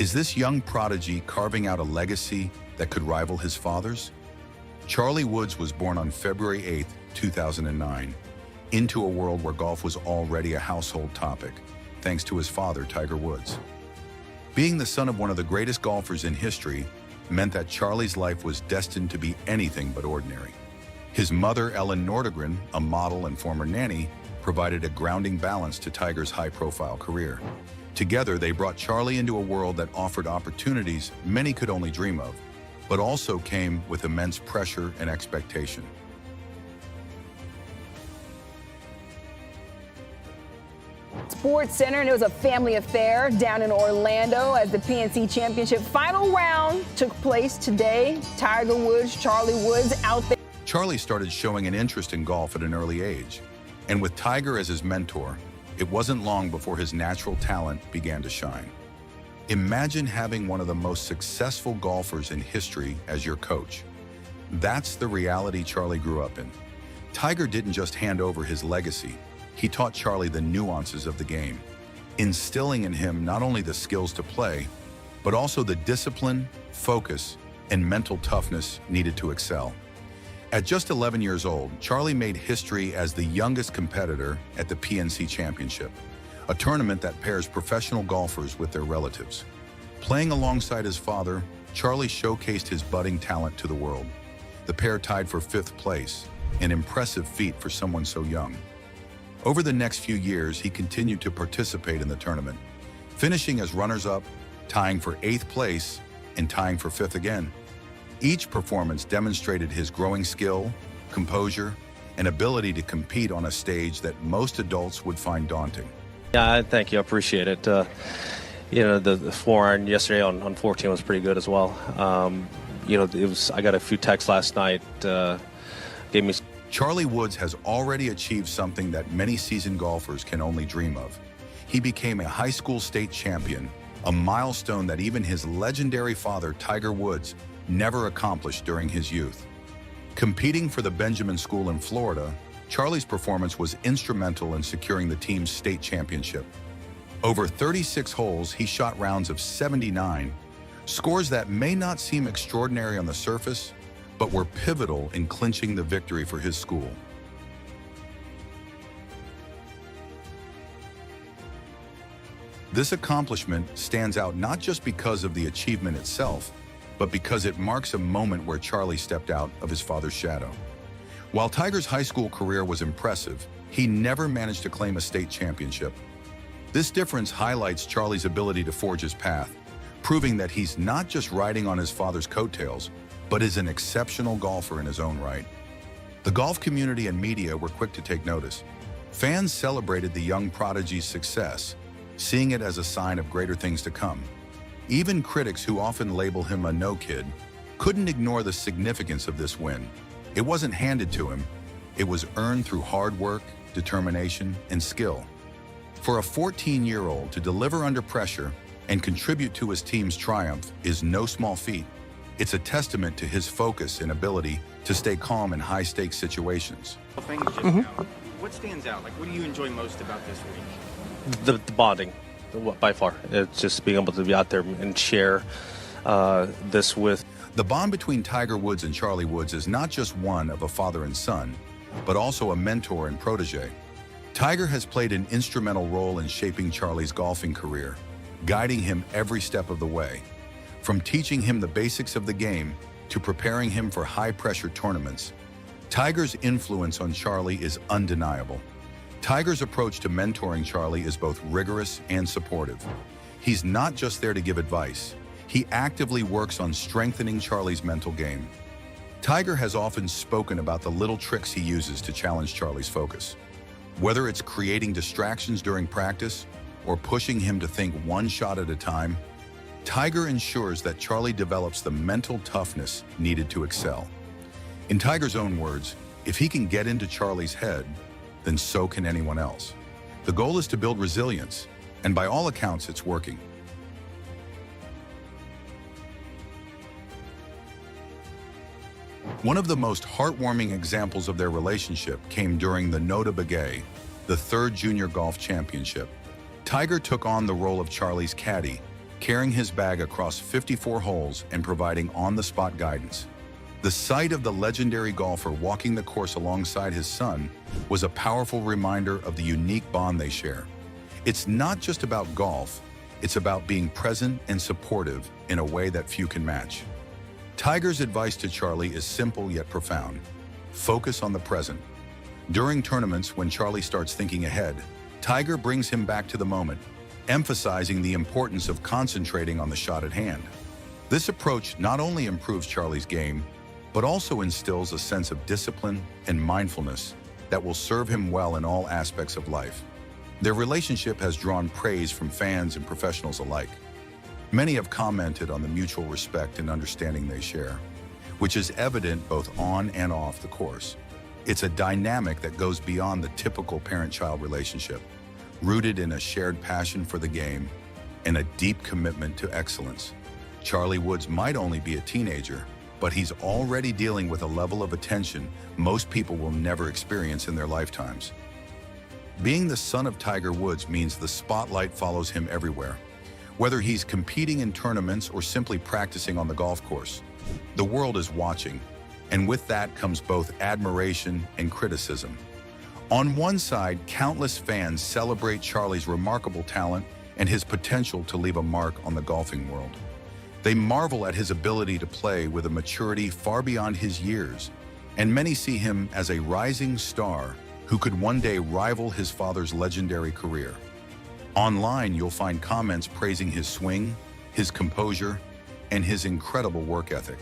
Is this young prodigy carving out a legacy that could rival his father's? Charlie Woods was born on February 8, 2009, into a world where golf was already a household topic, thanks to his father, Tiger Woods. Being the son of one of the greatest golfers in history meant that Charlie's life was destined to be anything but ordinary. His mother, Ellen Nordegren, a model and former nanny, provided a grounding balance to Tiger's high-profile career. Together, they brought Charlie into a world that offered opportunities many could only dream of, but also came with immense pressure and expectation. Sports Center, and it was a family affair down in Orlando as the PNC Championship final round took place today. Tiger Woods, Charlie Woods out there. Charlie started showing an interest in golf at an early age, and with Tiger as his mentor, it wasn't long before his natural talent began to shine. Imagine having one of the most successful golfers in history as your coach. That's the reality Charlie grew up in. Tiger didn't just hand over his legacy, he taught Charlie the nuances of the game, instilling in him not only the skills to play, but also the discipline, focus, and mental toughness needed to excel. At just 11 years old, Charlie made history as the youngest competitor at the PNC Championship, a tournament that pairs professional golfers with their relatives. Playing alongside his father, Charlie showcased his budding talent to the world. The pair tied for 5th place, an impressive feat for someone so young. Over the next few years, he continued to participate in the tournament, finishing as runners-up, tying for 8th place, and tying for 5th again. Each performance demonstrated his growing skill, composure, and ability to compete on a stage that most adults would find daunting. Yeah, thank you. I appreciate it. The 4-iron yesterday on 14 was pretty good as well. I got a few texts last night, gave me. Charlie Woods has already achieved something that many seasoned golfers can only dream of. He became a high school state champion, a milestone that even his legendary father, Tiger Woods, never accomplished during his youth. Competing for the Benjamin School in Florida, Charlie's performance was instrumental in securing the team's state championship. Over 36 holes, he shot rounds of 79, scores that may not seem extraordinary on the surface, but were pivotal in clinching the victory for his school. This accomplishment stands out not just because of the achievement itself, but because it marks a moment where Charlie stepped out of his father's shadow. While Tiger's high school career was impressive, he never managed to claim a state championship. This difference highlights Charlie's ability to forge his path, proving that he's not just riding on his father's coattails, but is an exceptional golfer in his own right. The golf community and media were quick to take notice. Fans celebrated the young prodigy's success, seeing it as a sign of greater things to come. Even critics, who often label him a no kid, couldn't ignore the significance of this win. It wasn't handed to him, it was earned through hard work, determination, and skill. For a 14-year-old to deliver under pressure and contribute to his team's triumph is no small feat. It's a testament to his focus and ability to stay calm in high-stakes situations. What stands out? What do you enjoy most about this week? The bonding, by far. It's just being able to be out there and share this with. The bond between Tiger Woods and Charlie Woods is not just one of a father and son, but also a mentor and protege. Tiger has played an instrumental role in shaping Charlie's golfing career, guiding him every step of the way. From teaching him the basics of the game to preparing him for high-pressure tournaments, Tiger's influence on Charlie is undeniable. Tiger's approach to mentoring Charlie is both rigorous and supportive. He's not just there to give advice. He actively works on strengthening Charlie's mental game. Tiger has often spoken about the little tricks he uses to challenge Charlie's focus. Whether it's creating distractions during practice or pushing him to think one shot at a time, Tiger ensures that Charlie develops the mental toughness needed to excel. In Tiger's own words, if he can get into Charlie's head, then so can anyone else. The goal is to build resilience, and by all accounts, it's working. One of the most heartwarming examples of their relationship came during the Nota Begay, the 3rd Junior Golf Championship. Tiger took on the role of Charlie's caddy, carrying his bag across 54 holes and providing on-the-spot guidance. The sight of the legendary golfer walking the course alongside his son was a powerful reminder of the unique bond they share. It's not just about golf, it's about being present and supportive in a way that few can match. Tiger's advice to Charlie is simple yet profound. Focus on the present. During tournaments, when Charlie starts thinking ahead, Tiger brings him back to the moment, emphasizing the importance of concentrating on the shot at hand. This approach not only improves Charlie's game, but also instills a sense of discipline and mindfulness that will serve him well in all aspects of life. Their relationship has drawn praise from fans and professionals alike. Many have commented on the mutual respect and understanding they share, which is evident both on and off the course. It's a dynamic that goes beyond the typical parent-child relationship, rooted in a shared passion for the game and a deep commitment to excellence. Charlie Woods might only be a teenager, but he's already dealing with a level of attention most people will never experience in their lifetimes. Being the son of Tiger Woods means the spotlight follows him everywhere. Whether he's competing in tournaments or simply practicing on the golf course, the world is watching, and with that comes both admiration and criticism. On one side, countless fans celebrate Charlie's remarkable talent and his potential to leave a mark on the golfing world. They marvel at his ability to play with a maturity far beyond his years, and many see him as a rising star who could one day rival his father's legendary career. Online, you'll find comments praising his swing, his composure, and his incredible work ethic.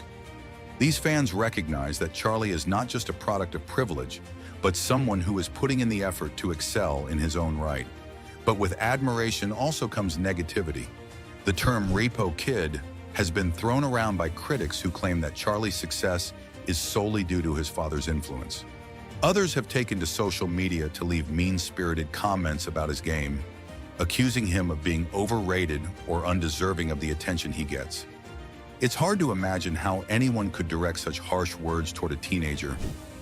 These fans recognize that Charlie is not just a product of privilege, but someone who is putting in the effort to excel in his own right. But with admiration also comes negativity. The term "repo kid" has been thrown around by critics who claim that Charlie's success is solely due to his father's influence. Others have taken to social media to leave mean-spirited comments about his game, accusing him of being overrated or undeserving of the attention he gets. It's hard to imagine how anyone could direct such harsh words toward a teenager,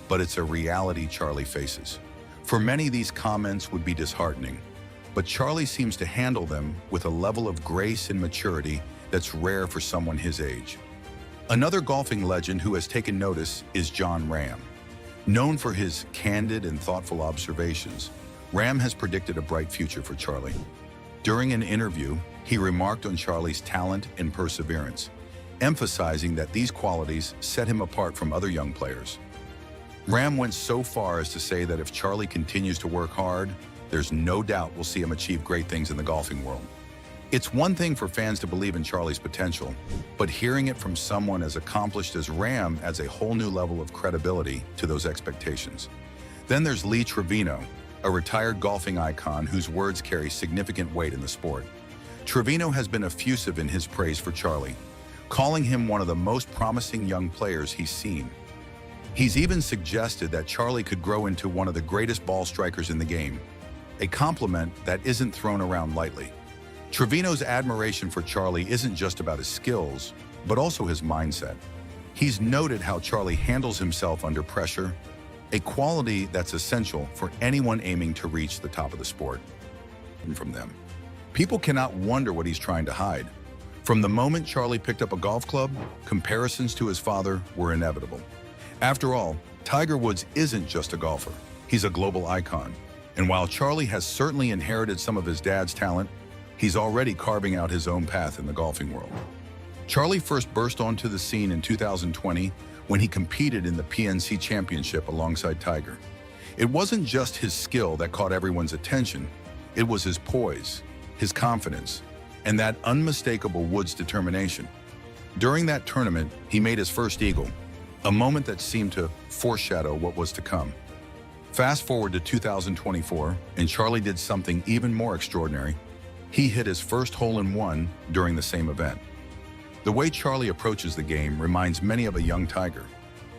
but it's a reality Charlie faces. For many, these comments would be disheartening, but Charlie seems to handle them with a level of grace and maturity that's rare for someone his age. Another golfing legend who has taken notice is Jon Rahm. Known for his candid and thoughtful observations, Rahm has predicted a bright future for Charlie. During an interview, he remarked on Charlie's talent and perseverance, emphasizing that these qualities set him apart from other young players. Rahm went so far as to say that if Charlie continues to work hard, there's no doubt we'll see him achieve great things in the golfing world. It's one thing for fans to believe in Charlie's potential, but hearing it from someone as accomplished as Rahm adds a whole new level of credibility to those expectations. Then there's Lee Trevino, a retired golfing icon whose words carry significant weight in the sport. Trevino has been effusive in his praise for Charlie, calling him one of the most promising young players he's seen. He's even suggested that Charlie could grow into one of the greatest ball strikers in the game, a compliment that isn't thrown around lightly. Trevino's admiration for Charlie isn't just about his skills, but also his mindset. He's noted how Charlie handles himself under pressure, a quality that's essential for anyone aiming to reach the top of the sport. And from them, people cannot wonder what he's trying to hide. From the moment Charlie picked up a golf club, comparisons to his father were inevitable. After all, Tiger Woods isn't just a golfer. He's a global icon. And while Charlie has certainly inherited some of his dad's talent, he's already carving out his own path in the golfing world. Charlie first burst onto the scene in 2020 when he competed in the PNC Championship alongside Tiger. It wasn't just his skill that caught everyone's attention, it was his poise, his confidence, and that unmistakable Woods determination. During that tournament, he made his first eagle, a moment that seemed to foreshadow what was to come. Fast forward to 2024, and Charlie did something even more extraordinary. He hit his first hole-in-one during the same event. The way Charlie approaches the game reminds many of a young Tiger.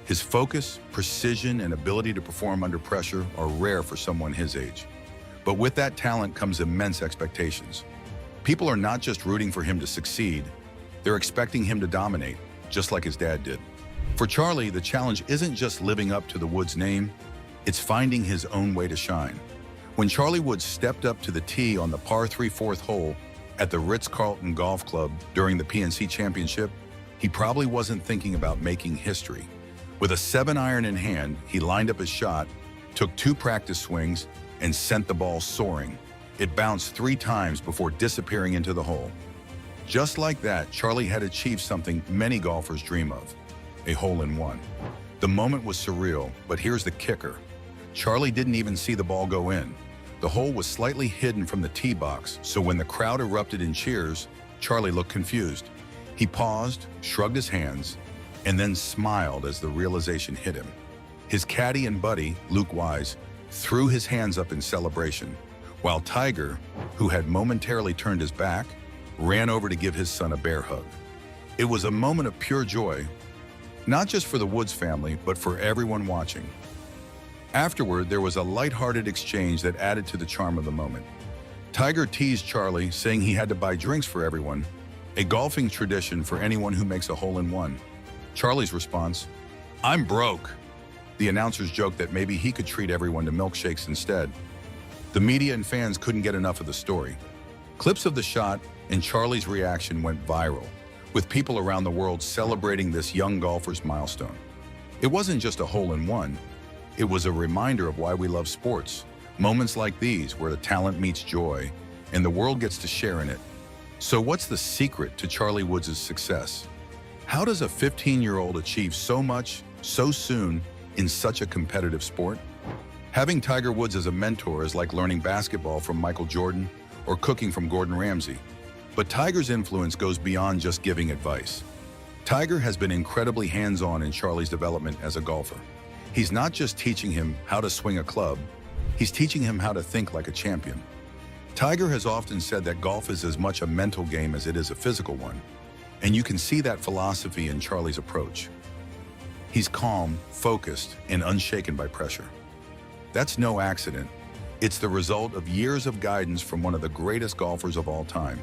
His focus, precision, and ability to perform under pressure are rare for someone his age. But with that talent comes immense expectations. People are not just rooting for him to succeed, they're expecting him to dominate, just like his dad did. For Charlie, the challenge isn't just living up to the Woods name, it's finding his own way to shine. When Charlie Woods stepped up to the tee on the par 3 fourth hole, At the Ritz-Carlton Golf Club during the PNC Championship, he probably wasn't thinking about making history. With a 7-iron in hand, he lined up his shot, took 2 practice swings, and sent the ball soaring. It bounced 3 times before disappearing into the hole. Just like that, Charlie had achieved something many golfers dream of, a hole-in-one. The moment was surreal, but here's the kicker. Charlie didn't even see the ball go in. The hole was slightly hidden from the tee box, so when the crowd erupted in cheers, Charlie looked confused. He paused, shrugged his hands, and then smiled as the realization hit him. His caddy and buddy, Luke Wise, threw his hands up in celebration, while Tiger, who had momentarily turned his back, ran over to give his son a bear hug. It was a moment of pure joy, not just for the Woods family, but for everyone watching. Afterward, there was a lighthearted exchange that added to the charm of the moment. Tiger teased Charlie, saying he had to buy drinks for everyone, a golfing tradition for anyone who makes a hole-in-one. Charlie's response, "I'm broke." The announcers joked that maybe he could treat everyone to milkshakes instead. The media and fans couldn't get enough of the story. Clips of the shot and Charlie's reaction went viral, with people around the world celebrating this young golfer's milestone. It wasn't just a hole-in-one. It was a reminder of why we love sports, moments like these where the talent meets joy and the world gets to share in it. So what's the secret to Charlie Woods' success? How does a 15-year-old achieve so much, so soon, in such a competitive sport? Having Tiger Woods as a mentor is like learning basketball from Michael Jordan or cooking from Gordon Ramsay. But Tiger's influence goes beyond just giving advice. Tiger has been incredibly hands-on in Charlie's development as a golfer. He's not just teaching him how to swing a club, he's teaching him how to think like a champion. Tiger has often said that golf is as much a mental game as it is a physical one, and you can see that philosophy in Charlie's approach. He's calm, focused, and unshaken by pressure. That's no accident. It's the result of years of guidance from one of the greatest golfers of all time.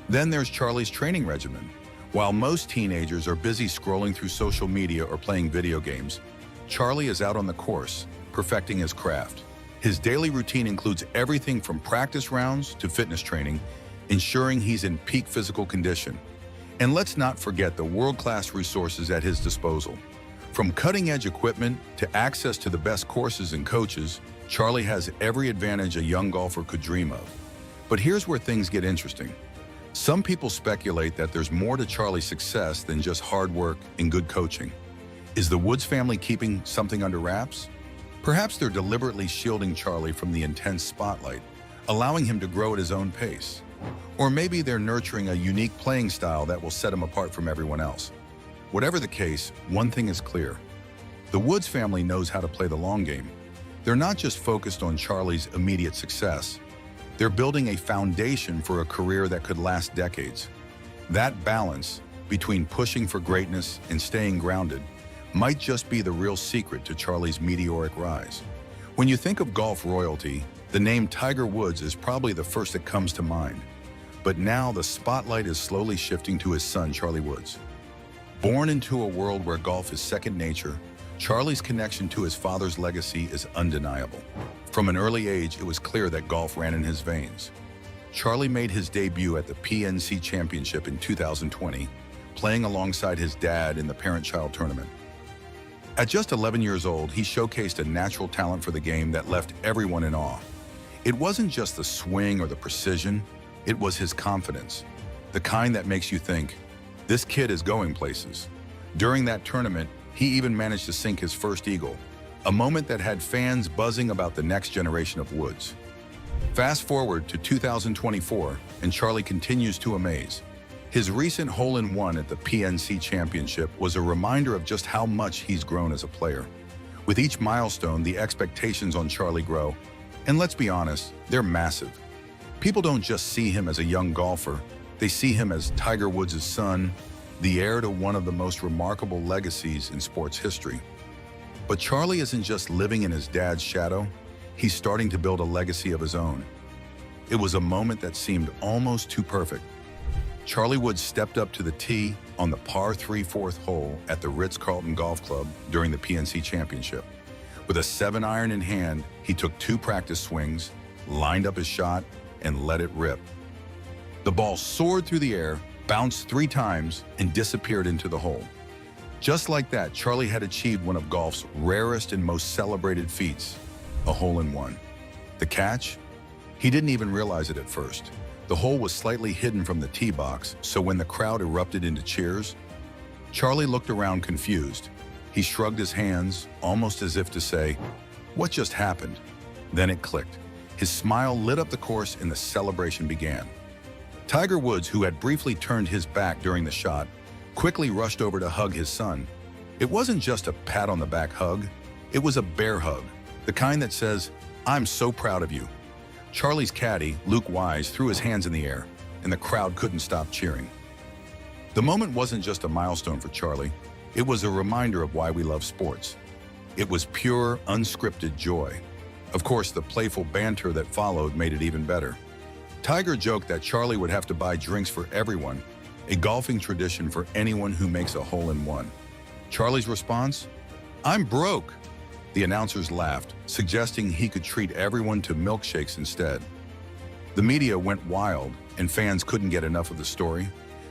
Then there's Charlie's training regimen. While most teenagers are busy scrolling through social media or playing video games, Charlie is out on the course, perfecting his craft. His daily routine includes everything from practice rounds to fitness training, ensuring he's in peak physical condition. And let's not forget the world-class resources at his disposal. From cutting-edge equipment to access to the best courses and coaches, Charlie has every advantage a young golfer could dream of. But here's where things get interesting. Some people speculate that there's more to Charlie's success than just hard work and good coaching. Is the Woods family keeping something under wraps? Perhaps they're deliberately shielding Charlie from the intense spotlight, allowing him to grow at his own pace. Or maybe they're nurturing a unique playing style that will set him apart from everyone else. Whatever the case, one thing is clear. The Woods family knows how to play the long game. They're not just focused on Charlie's immediate success. They're building a foundation for a career that could last decades. That balance between pushing for greatness and staying grounded might just be the real secret to Charlie's meteoric rise. When you think of golf royalty, the name Tiger Woods is probably the first that comes to mind. But now the spotlight is slowly shifting to his son, Charlie Woods. Born into a world where golf is second nature, Charlie's connection to his father's legacy is undeniable. From an early age, it was clear that golf ran in his veins. Charlie made his debut at the PNC Championship in 2020, playing alongside his dad in the parent-child tournament. At just 11 years old, he showcased a natural talent for the game that left everyone in awe. It wasn't just the swing or the precision, it was his confidence, the kind that makes you think, this kid is going places. During that tournament, he even managed to sink his first eagle, a moment that had fans buzzing about the next generation of Woods. Fast forward to 2024, and Charlie continues to amaze. His recent hole-in-one at the PNC Championship was a reminder of just how much he's grown as a player. With each milestone, the expectations on Charlie grow, and let's be honest, they're massive. People don't just see him as a young golfer, they see him as Tiger Woods' son, the heir to one of the most remarkable legacies in sports history. But Charlie isn't just living in his dad's shadow, he's starting to build a legacy of his own. It was a moment that seemed almost too perfect. Charlie Woods stepped up to the tee on the par 3 fourth hole at the Ritz-Carlton Golf Club during the PNC Championship. With a 7-iron in hand, he took 2 practice swings, lined up his shot, and let it rip. The ball soared through the air, bounced 3 times, and disappeared into the hole. Just like that, Charlie had achieved one of golf's rarest and most celebrated feats, a hole-in-one. The catch? He didn't even realize it at first. The hole was slightly hidden from the tee box, so when the crowd erupted into cheers, Charlie looked around confused. He shrugged his hands, almost as if to say, "What just happened?" Then it clicked. His smile lit up the course and the celebration began. Tiger Woods, who had briefly turned his back during the shot, quickly rushed over to hug his son. It wasn't just a pat-on-the-back hug. It was a bear hug, the kind that says, "I'm so proud of you." Charlie's caddy, Luke Wise, threw his hands in the air, and the crowd couldn't stop cheering. The moment wasn't just a milestone for Charlie. It was a reminder of why we love sports. It was pure, unscripted joy. Of course, the playful banter that followed made it even better. Tiger joked that Charlie would have to buy drinks for everyone, a golfing tradition for anyone who makes a hole-in-one. Charlie's response? "I'm broke." The announcers laughed, suggesting he could treat everyone to milkshakes instead. The media went wild, and fans couldn't get enough of the story.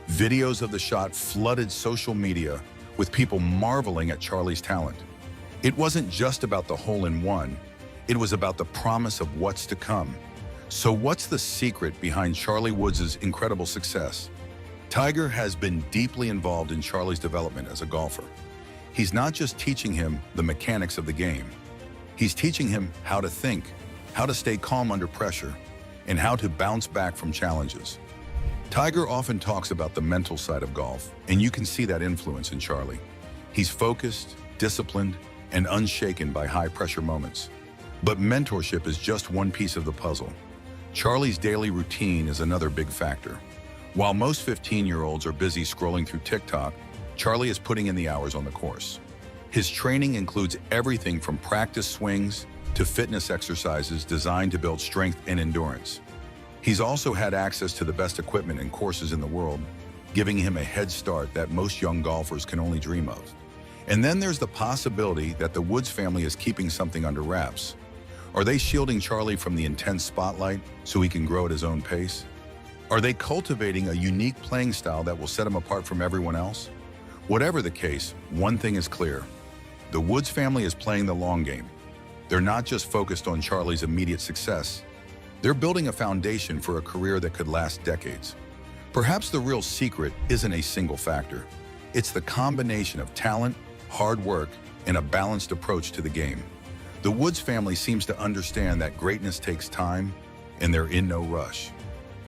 Videos of the shot flooded social media, with people marveling at Charlie's talent. It wasn't just about the hole-in-one, it was about the promise of what's to come. So what's the secret behind Charlie Woods' incredible success? Tiger has been deeply involved in Charlie's development as a golfer. He's not just teaching him the mechanics of the game. He's teaching him how to think, how to stay calm under pressure, and how to bounce back from challenges. Tiger often talks about the mental side of golf, and you can see that influence in Charlie. He's focused, disciplined, and unshaken by high-pressure moments. But mentorship is just one piece of the puzzle. Charlie's daily routine is another big factor. While most 15-year-olds are busy scrolling through TikTok, Charlie is putting in the hours on the course. His training includes everything from practice swings to fitness exercises designed to build strength and endurance. He's also had access to the best equipment and courses in the world, giving him a head start that most young golfers can only dream of. And then there's the possibility that the Woods family is keeping something under wraps. Are they shielding Charlie from the intense spotlight so he can grow at his own pace? Are they cultivating a unique playing style that will set him apart from everyone else? Whatever the case, one thing is clear. The Woods family is playing the long game. They're not just focused on Charlie's immediate success. They're building a foundation for a career that could last decades. Perhaps the real secret isn't a single factor. It's the combination of talent, hard work, and a balanced approach to the game. The Woods family seems to understand that greatness takes time, and they're in no rush.